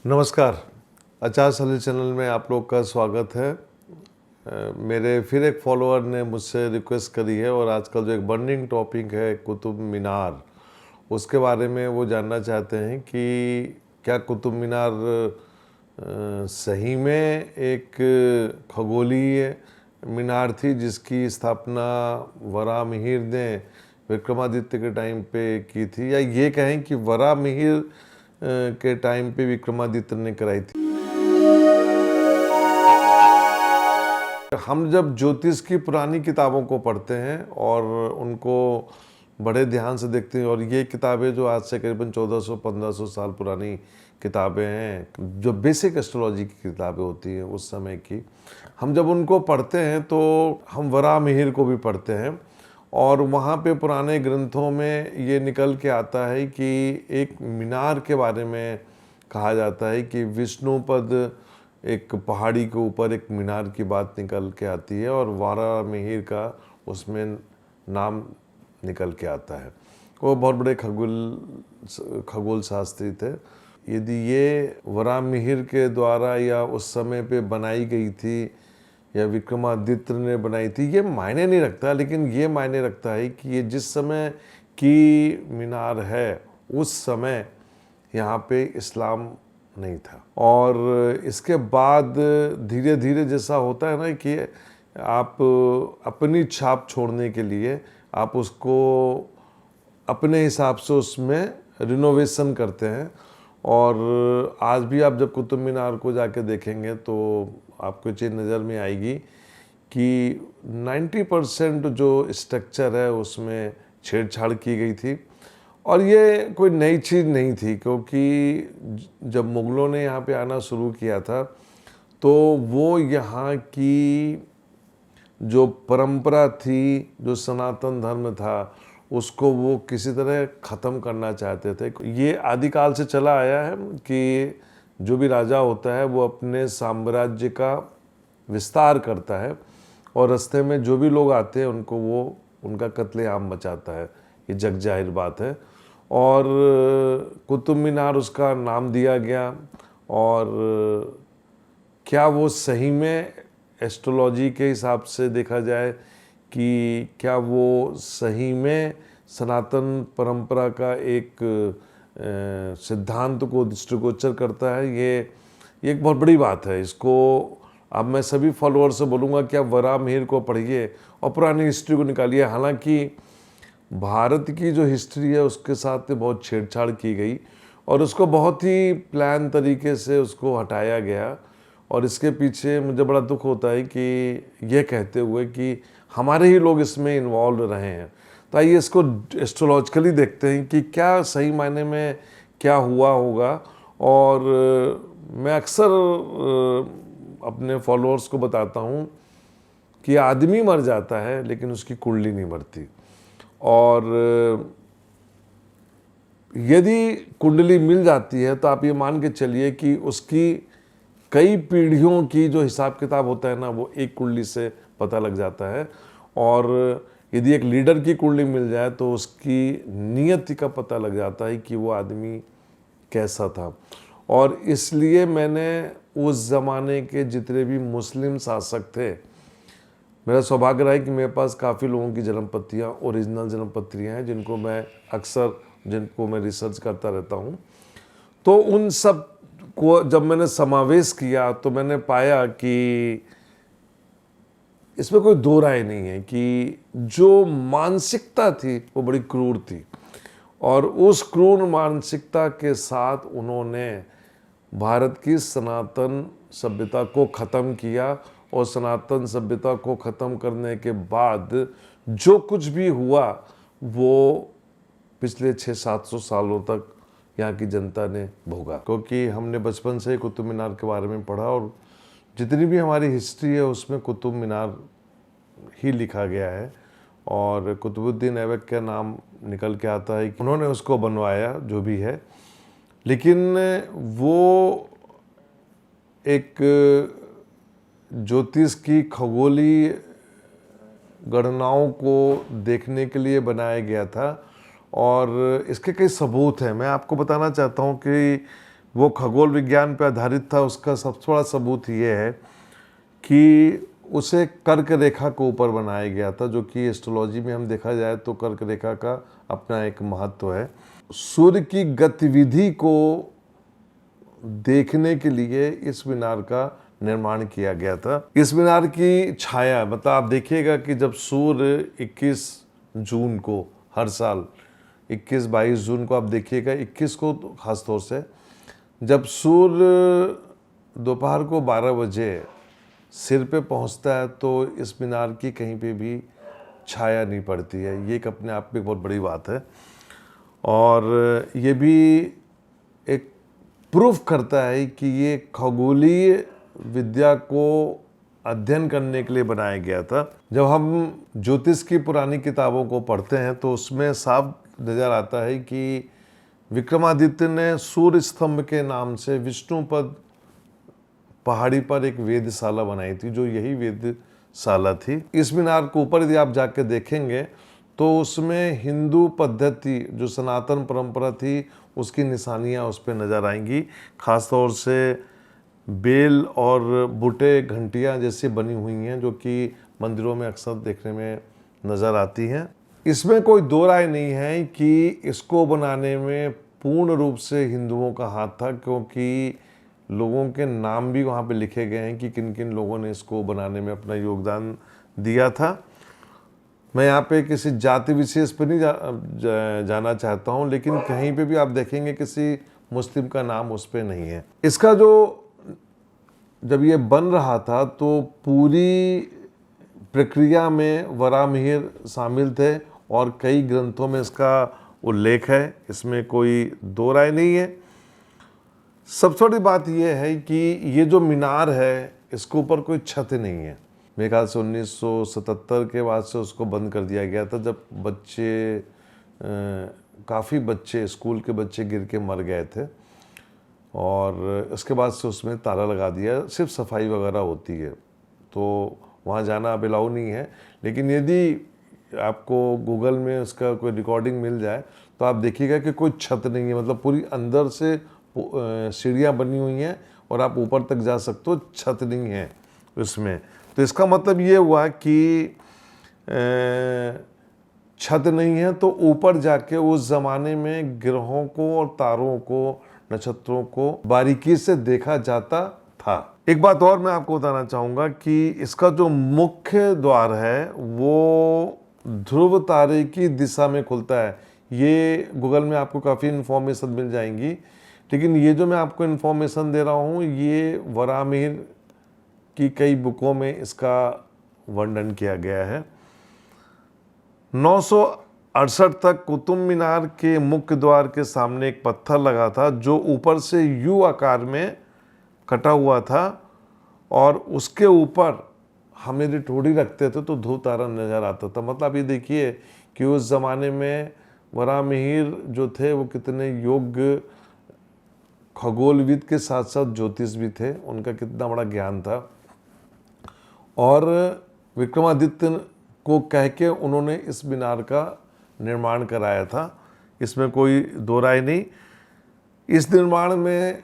नमस्कार। आचार सलील चैनल में आप लोग का स्वागत है। मेरे फिर एक फॉलोअर ने मुझसे रिक्वेस्ट करी है और आजकल जो एक बर्निंग टॉपिक है कुतुब मीनार, उसके बारे में वो जानना चाहते हैं कि क्या कुतुब मीनार सही में एक खगोलीय मीनार थी जिसकी स्थापना वराहमिहिर ने विक्रमादित्य के टाइम पे की थी, या ये कहें कि वराहमिहिर के टाइम पे विक्रमादित्य ने कराई थी। हम जब ज्योतिष की पुरानी किताबों को पढ़ते हैं और उनको बड़े ध्यान से देखते हैं, और ये किताबें जो आज से करीबन 1400-1500 साल पुरानी किताबें हैं, जो बेसिक एस्ट्रोलॉजी की किताबें होती हैं उस समय की, हम जब उनको पढ़ते हैं तो हम वराहमिहिर को भी पढ़ते हैं और वहाँ पे पुराने ग्रंथों में ये निकल के आता है कि एक मीनार के बारे में कहा जाता है कि विष्णुपद एक पहाड़ी के ऊपर एक मीनार की बात निकल के आती है और वराहमिहिर का उसमें नाम निकल के आता है। वो बहुत बड़े खगोल शास्त्री थे। यदि ये वराहमिहिर के द्वारा या उस समय पे बनाई गई थी या विक्रमादित्य ने बनाई थी, ये मायने नहीं रखता, लेकिन ये मायने रखता है कि ये जिस समय की मीनार है उस समय यहाँ पे इस्लाम नहीं था। और इसके बाद धीरे धीरे जैसा होता है ना कि आप अपनी छाप छोड़ने के लिए आप उसको अपने हिसाब से उसमें रिनोवेशन करते हैं। और आज भी आप जब कुतुब मीनार को जाके देखेंगे तो आपको चीज़ नज़र में आएगी कि 90% जो स्ट्रक्चर है उसमें छेड़छाड़ की गई थी। और ये कोई नई चीज़ नहीं थी, क्योंकि जब मुग़लों ने यहाँ पे आना शुरू किया था तो वो यहाँ की जो परंपरा थी, जो सनातन धर्म था, उसको वो किसी तरह ख़त्म करना चाहते थे। ये आदिकाल से चला आया है कि जो भी राजा होता है वो अपने साम्राज्य का विस्तार करता है और रास्ते में जो भी लोग आते हैं उनको वो उनका कत्लेआम मचाता है। ये जग जाहिर बात है। और कुतुब मीनार उसका नाम दिया गया। और क्या वो सही में एस्ट्रोलॉजी के हिसाब से देखा जाए कि क्या वो सही में सनातन परंपरा का एक सिद्धांत को दृष्टिगोचर करता है, ये एक बहुत बड़ी बात है। इसको अब मैं सभी फॉलोअर से बोलूँगा कि आप वराहमिहिर को पढ़िए और पुरानी हिस्ट्री को निकालिए। हालांकि भारत की जो हिस्ट्री है उसके साथ बहुत छेड़छाड़ की गई और उसको बहुत ही प्लान तरीके से उसको हटाया गया। और इसके पीछे मुझे बड़ा दुख होता है कि ये कहते हुए कि हमारे ही लोग इसमें इन्वॉल्व रहे हैं। तो आइए इसको एस्ट्रोलॉजिकली देखते हैं कि क्या सही मायने में क्या हुआ होगा। और मैं अक्सर अपने फॉलोअर्स को बताता हूँ कि आदमी मर जाता है लेकिन उसकी कुंडली नहीं मरती। और यदि कुंडली मिल जाती है तो आप ये मान के चलिए कि उसकी कई पीढ़ियों की जो हिसाब किताब होता है ना, वो एक कुंडली से पता लग जाता है। और यदि एक लीडर की कुंडली मिल जाए तो उसकी नियति का पता लग जाता है कि वो आदमी कैसा था। और इसलिए मैंने उस ज़माने के जितने भी मुस्लिम शासक थे, मेरा सौभाग्य रहा है कि मेरे पास काफ़ी लोगों की जन्मपत्रियाँ, ओरिजिनल जन्मपत्रियाँ हैं जिनको मैं रिसर्च करता रहता हूँ। तो उन सब को जब मैंने समावेश किया तो मैंने पाया कि इसमें कोई दो राय नहीं है कि जो मानसिकता थी वो बड़ी क्रूर थी। और उस क्रूर मानसिकता के साथ उन्होंने भारत की सनातन सभ्यता को ख़त्म किया। और सनातन सभ्यता को ख़त्म करने के बाद जो कुछ भी हुआ वो पिछले 600-700 सालों तक यहाँ की जनता ने भोगा। क्योंकि हमने बचपन से ही कुतुब मीनार के बारे में पढ़ा और जितनी भी हमारी हिस्ट्री है उसमें कुतुब मीनार ही लिखा गया है। और कुतुबुद्दीन ऐबक का नाम निकल के आता है कि उन्होंने उसको बनवाया, जो भी है। लेकिन वो एक ज्योतिष की खगोलीय गणनाओं को देखने के लिए बनाया गया था। और इसके कई सबूत हैं। मैं आपको बताना चाहता हूँ कि वो खगोल विज्ञान पर आधारित था, उसका सबसे बड़ा सबूत ये है कि उसे कर्क रेखा के ऊपर बनाया गया था, जो कि एस्ट्रोलॉजी में हम देखा जाए तो कर्क रेखा का अपना एक महत्व है। सूर्य की गतिविधि को देखने के लिए इस मीनार का निर्माण किया गया था। इस मीनार की छाया, मतलब आप देखिएगा कि जब सूर्य 21 जून को, हर साल 21-22 जून को आप देखिएगा, 21 को तो खास तौर से, जब सूर्य दोपहर को 12 बजे सिर पे पहुंचता है तो इस मीनार की कहीं पे भी छाया नहीं पड़ती है। ये एक अपने आप में बहुत बड़ी बात है, और ये भी एक प्रूफ करता है कि ये खगोलीय विद्या को अध्ययन करने के लिए बनाया गया था। जब हम ज्योतिष की पुरानी किताबों को पढ़ते हैं तो उसमें साफ नज़र आता है कि विक्रमादित्य ने सूर्य स्तंभ के नाम से विष्णुपद पहाड़ी पर एक वेधशाला बनाई थी, जो यही वेधशाला थी। इस मीनार के ऊपर यदि आप जाके देखेंगे तो उसमें हिंदू पद्धति, जो सनातन परंपरा थी, उसकी निशानियां उस पर नज़र आएंगी। खास तौर से बेल और बूटे घंटियां जैसी बनी हुई हैं, जो कि मंदिरों में अक्सर देखने में नज़र आती हैं। इसमें कोई दो राय नहीं है कि इसको बनाने में पूर्ण रूप से हिंदुओं का हाथ था, क्योंकि लोगों के नाम भी वहाँ पे लिखे गए हैं कि किन किन लोगों ने इसको बनाने में अपना योगदान दिया था। मैं यहाँ पे किसी जाति विशेष पर नहीं जाना चाहता हूँ, लेकिन कहीं पे भी आप देखेंगे किसी मुस्लिम का नाम उस पर नहीं है। इसका जो जब ये बन रहा था तो पूरी प्रक्रिया में वराहमिहिर शामिल थे और कई ग्रंथों में इसका उल्लेख है, इसमें कोई दो राय नहीं है। सबसे बड़ी बात यह है कि ये जो मीनार है इसके ऊपर कोई छत नहीं है। मेरे ख्याल से 1977 के बाद से उसको बंद कर दिया गया था, जब काफ़ी बच्चे, स्कूल के बच्चे गिर के मर गए थे, और इसके बाद से उसमें ताला लगा दिया। सिर्फ सफाई वगैरह होती है, तो वहाँ जाना अब अलाउ नहीं है। लेकिन यदि आपको गूगल में उसका कोई रिकॉर्डिंग मिल जाए तो आप देखिएगा कि कोई छत नहीं है, मतलब पूरी अंदर से सीढ़ियाँ बनी हुई हैं और आप ऊपर तक जा सकते हो, छत नहीं है उसमें। तो इसका मतलब ये हुआ कि छत नहीं है तो ऊपर जाके उस ज़माने में ग्रहों को और तारों को, नक्षत्रों को बारीकी से देखा जाता था। एक बात और मैं आपको बताना चाहूँगा कि इसका जो मुख्य द्वार है वो ध्रुव तारे की दिशा में खुलता है। ये गूगल में आपको काफ़ी इन्फॉर्मेशन मिल जाएंगी, लेकिन ये जो मैं आपको इन्फॉर्मेशन दे रहा हूँ ये वराहमिहिर की कई बुकों में इसका वर्णन किया गया है। 968 तक कुतुब मीनार के मुख्य द्वार के सामने एक पत्थर लगा था जो ऊपर से यू आकार में कटा हुआ था, और उसके ऊपर हम यदि ठोड़ी रखते थे तो ध्रुव तारा नजर आता था। मतलब ये देखिए कि उस ज़माने में वराहमिहिर जो थे वो कितने योग्य खगोलविद के साथ साथ ज्योतिष भी थे, उनका कितना बड़ा ज्ञान था। और विक्रमादित्य को कह के उन्होंने इस मीनार का निर्माण कराया था, इसमें कोई दो राय नहीं। इस निर्माण में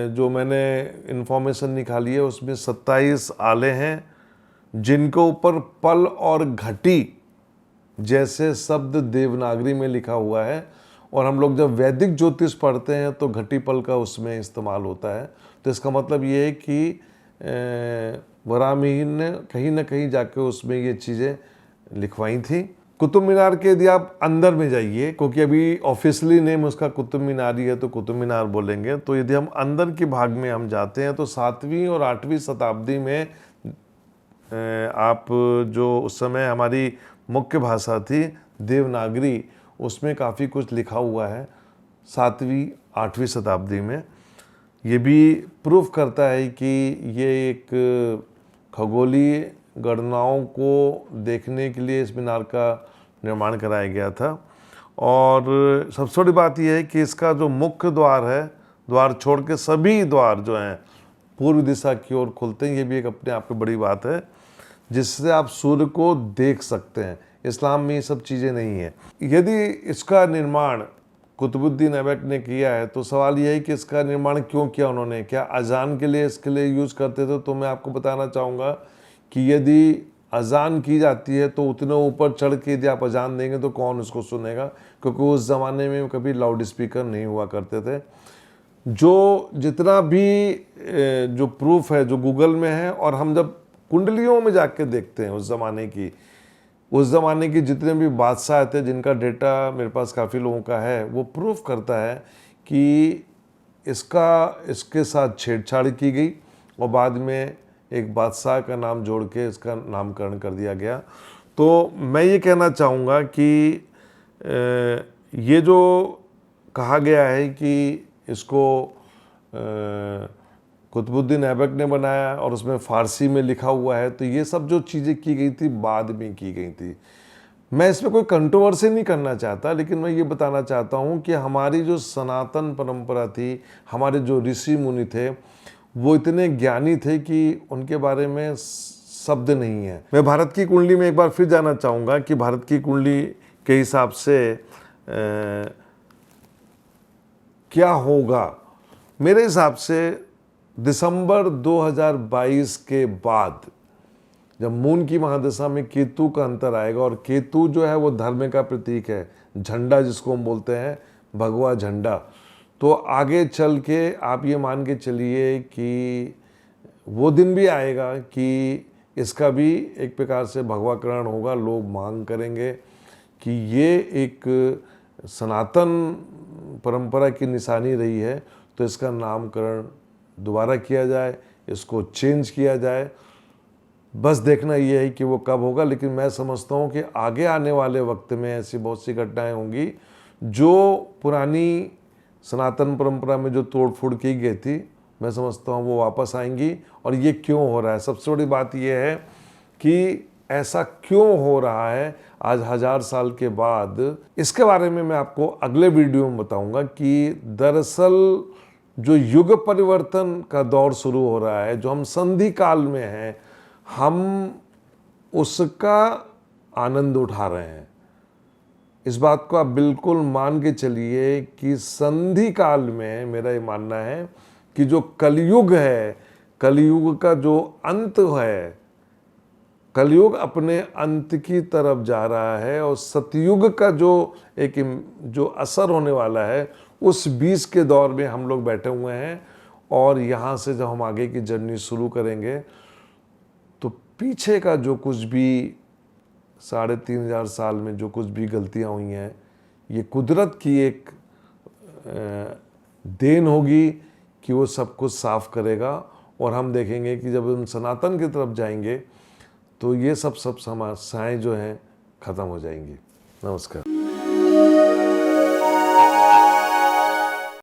जो मैंने इन्फॉर्मेशन निकाली है उसमें 27 आले हैं, जिनके ऊपर पल और घटी जैसे शब्द देवनागरी में लिखा हुआ है। और हम लोग जब वैदिक ज्योतिष पढ़ते हैं तो घटी पल का उसमें इस्तेमाल होता है। तो इसका मतलब ये है कि वराहमिहिर ने कहीं ना कहीं जाके उसमें ये चीज़ें लिखवाई थी। कुतुब मीनार के यदि आप अंदर में जाइए, क्योंकि अभी ऑफिशियली नेम उसका कुतुब मीनार ही है तो कुतुब मीनार बोलेंगे, तो यदि हम अंदर के भाग में हम जाते हैं तो 7वीं और 8वीं शताब्दी में आप जो उस समय हमारी मुख्य भाषा थी देवनागरी, उसमें काफ़ी कुछ लिखा हुआ है 7वीं 8वीं शताब्दी में। ये भी प्रूफ करता है कि ये एक खगोलीय गणनाओं को देखने के लिए इस मीनार का निर्माण कराया गया था। और सबसे बड़ी बात यह है कि इसका जो मुख्य द्वार है, द्वार छोड़ के सभी द्वार जो हैं पूर्व दिशा की ओर खुलते हैं। ये भी एक अपने आप में बड़ी बात है, जिससे आप सूर्य को देख सकते हैं। इस्लाम में ये सब चीज़ें नहीं है। यदि इसका निर्माण कुतुबुद्दीन ऐबक ने किया है, तो सवाल यह है कि इसका निर्माण क्यों किया उन्होंने, क्या अजान के लिए इसके लिए यूज़ करते थे? तो मैं आपको बताना चाहूँगा कि यदि अजान की जाती है तो उतने ऊपर चढ़ के यदि आप अजान देंगे तो कौन उसको सुनेगा, क्योंकि उस ज़माने में कभी लाउड स्पीकर नहीं हुआ करते थे। जो जितना भी जो प्रूफ है जो गूगल में है, और हम जब कुंडलियों में जाके देखते हैं उस ज़माने की जितने भी बादशाह थे, जिनका डेटा मेरे पास काफ़ी लोगों का है, वो प्रूफ करता है कि इसके साथ छेड़छाड़ की गई और बाद में एक बादशाह का नाम जोड़ के इसका नामकरण कर दिया गया। तो मैं ये कहना चाहूँगा कि ये जो कहा गया है कि इसको कुतुबुद्दीन ऐबक ने बनाया और उसमें फ़ारसी में लिखा हुआ है, तो ये सब जो चीज़ें की गई थी बाद में की गई थी। मैं इसमें कोई कंट्रोवर्सी नहीं करना चाहता, लेकिन मैं ये बताना चाहता हूँ कि हमारी जो सनातन परंपरा थी, हमारे जो ऋषि मुनि थे, वो इतने ज्ञानी थे कि उनके बारे में शब्द नहीं है। मैं भारत की कुंडली में एक बार फिर जाना चाहूँगा कि भारत की कुंडली के हिसाब से क्या होगा। मेरे हिसाब से दिसंबर 2022 के बाद जब मून की महादशा में केतु का अंतर आएगा, और केतु जो है वो धर्म का प्रतीक है, झंडा जिसको हम बोलते हैं, भगवा झंडा, तो आगे चल के आप ये मान के चलिए कि वो दिन भी आएगा कि इसका भी एक प्रकार से भगवाकरण होगा। लोग मांग करेंगे कि ये एक सनातन परंपरा की निशानी रही है, तो इसका नामकरण दोबारा किया जाए, इसको चेंज किया जाए। बस देखना ये है कि वो कब होगा। लेकिन मैं समझता हूँ कि आगे आने वाले वक्त में ऐसी बहुत सी घटनाएं होंगी जो पुरानी सनातन परंपरा में जो तोड़ फोड़ की गई थी, मैं समझता हूँ वो वापस आएंगी। और ये क्यों हो रहा है, सबसे बड़ी बात ये है कि ऐसा क्यों हो रहा है आज 1000 साल के बाद, इसके बारे में मैं आपको अगले वीडियो में बताऊंगा कि दरअसल जो युग परिवर्तन का दौर शुरू हो रहा है, जो हम संधि काल में हैं, हम उसका आनंद उठा रहे हैं। इस बात को आप बिल्कुल मान के चलिए कि संधि काल में मेरा ये मानना है कि जो कलयुग है, कलयुग का जो अंत है, कलयुग अपने अंत की तरफ जा रहा है, और सतयुग का जो असर होने वाला है, उस बीच के दौर में हम लोग बैठे हुए हैं। और यहाँ से जब हम आगे की जर्नी शुरू करेंगे तो पीछे का जो कुछ भी 3500 साल में जो कुछ भी गलतियाँ हुई हैं, ये कुदरत की एक देन होगी कि वो सब कुछ साफ करेगा। और हम देखेंगे कि जब हम सनातन की तरफ जाएंगे तो ये सब समस्याएं जो हैं ख़त्म हो जाएंगी। नमस्कार।